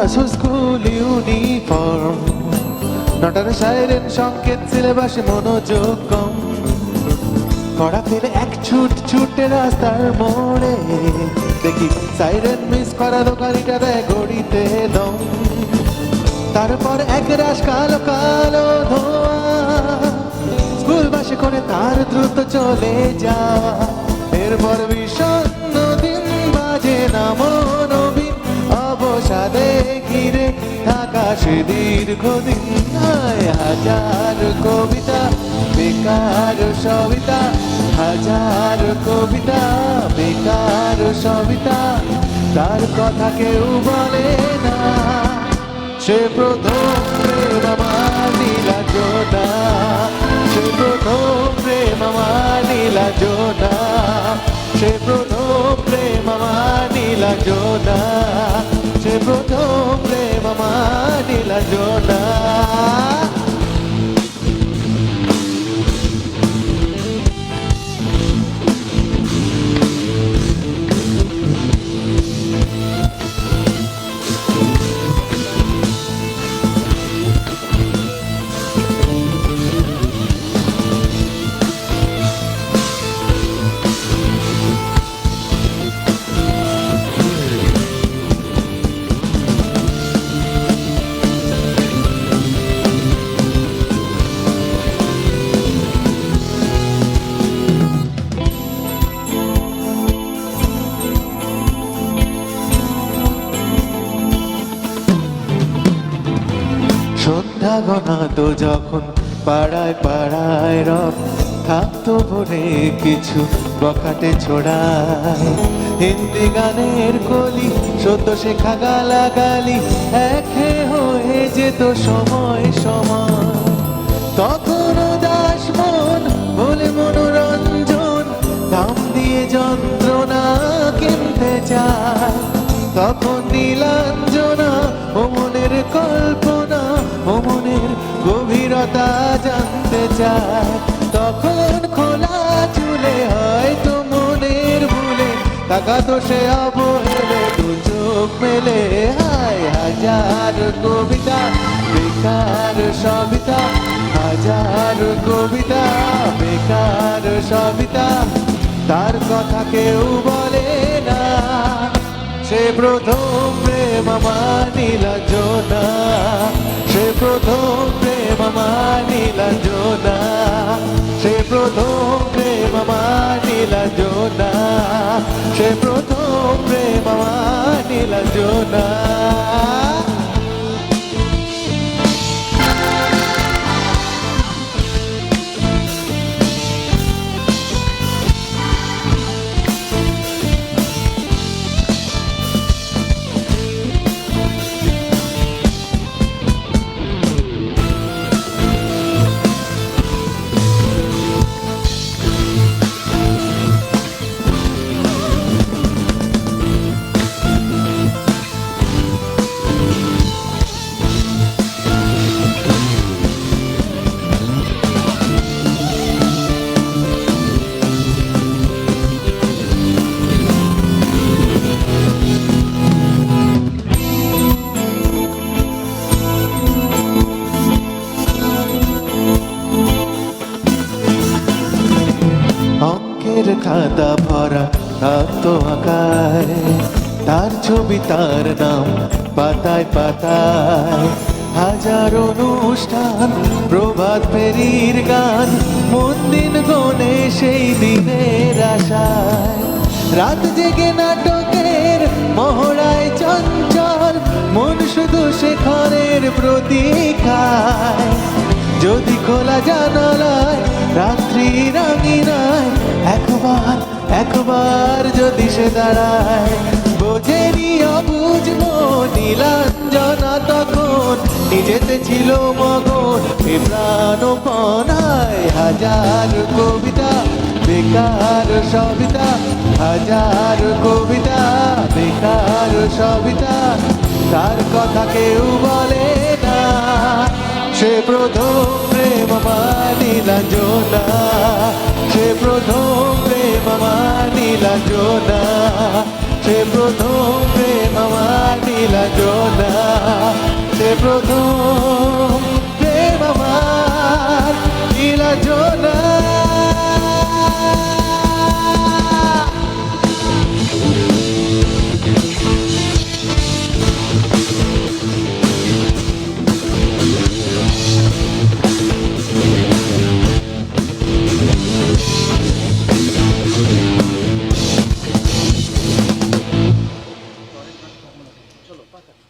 Class ও school uniform, নটার siren সংকেত, সিলেবাসে মনোযোগ কম। কড়া ফেলে এক ছুটে রাস্তার মোড়ে, দেখি সাইরেন মিস করা দোকানিটা দেয় ঘড়িতে দম। তারপর এক রাশ কালো কালো ধোঁয়া, স্কুল বাসে করে তার দ্রুত চলে যাওয়া। এরপর বিষণ্ণ দিন বাজে না মনোবিন, অবসাদে ঘিরে থাকা সে দীর্ঘদিন। হাজার কবিতা বেকার সবিতা, হাজার কবিতা বেকার সবিতা, তার কথা কেউ বলে না। সে প্রথম প্রেম আমার নীলা জোনা, সে প্রথম প্রেম আমার নীলা জোনা, সে প্রথম প্রেম আমার নীলা জোনা, সে প্রথম প্রেম আমার নীলা জোনা। সন্ধ্যা ঘনাতো যখন পাড়ায় পাড়ায় রব থাকতো ভরে কিছু বখাটে ছোড়ায়। হিন্দি গানের কলি সদ্য শেখা গালাগালি একে হয়ে যেত সময় সময়। তখনও দাস মন বলে মনোরঞ্জন, দাম দিয়ে যন্ত্রণা কিনতে চায়। তখন নীলাঞ্জনা ও মনের কল্পনা, ও মনের গভীরতা জানতে চায়। তখন খোলা চুলে হয়তো মনের ভুলে তাকাতো সে অবহেলে, দু চোখ মেলে। হাজার কবিতা বেকার সবিতা, হাজার কবিতা বেকার সবিতা, তার কথা কেউ বলে না। সে প্রথম প্রেম আমার নীলা জোনা, সে প্রথম প্রেম আমার নীলা জোনা, সে প্রথম প্রেম আমার নীলা জোনা, সে প্রথম প্রেম আমার নীলা জোনা। খাতা ভরা থাকতো আঁকায়, তার ছবি তার নাম পাতায় পাতায়। হাজার অনুষ্ঠান প্রভাত ফেরির গান, মন দিন গনে সেই দিনের আশায়। রাত জেগে নাটকের মহড়ায় চঞ্চল, মন শুধু শেখরের প্রতীক্ষায়। যদি খোলা জানালায় রাত্রি রাঙিনায়, একবার একবার যদি সে দাঁড়ায়। বোঝেনি অবুঝ মন নীলাঞ্জনা তখন, নিজেতে ছিল মগন এ প্রাণপনায়। হাজার কবিতা বেকার সবিতা, হাজার কবিতা বেকার সবিতা, তার কথা কেউ বলে না। সে প্রথম প্রেম আমার নীলাঞ্জনা, সে প্রথম প্রেম আমার নীলাঞ্জনা, সে সে প্রথম প্রেম আমার নীলা জোনা, সে প্রথম